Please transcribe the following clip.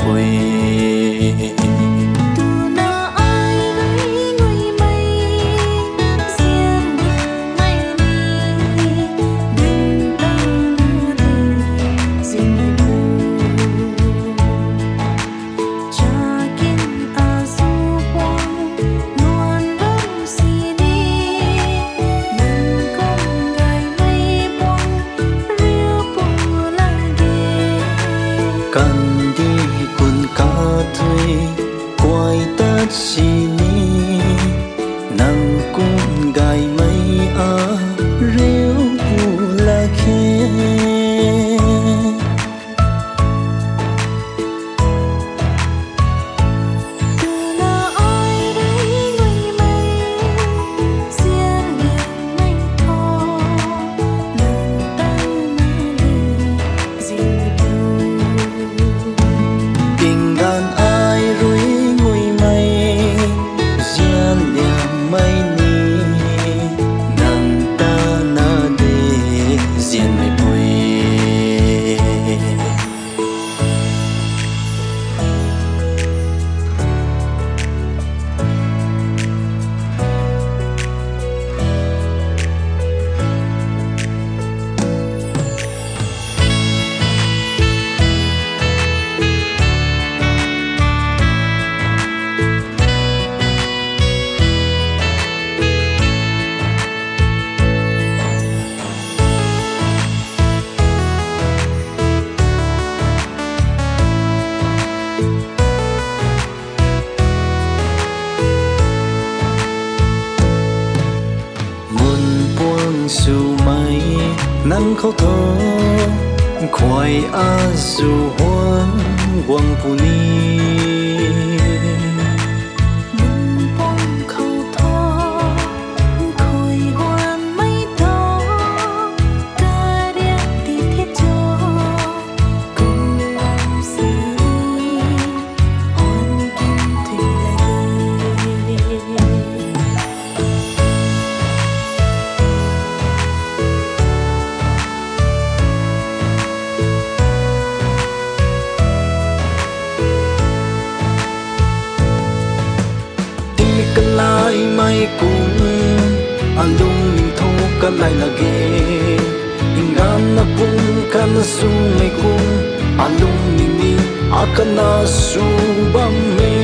quê. Cần đi quần cá thuê quay tất xì ni nằm cùng gai mây à rêu u là khe. Dù mây nắng khâu thơ khoai a dù hoan quang phù ni. Mai cùng alung ning thô ka lai lage ingan na pung kan su mai cùng alung ning ni akana su bam me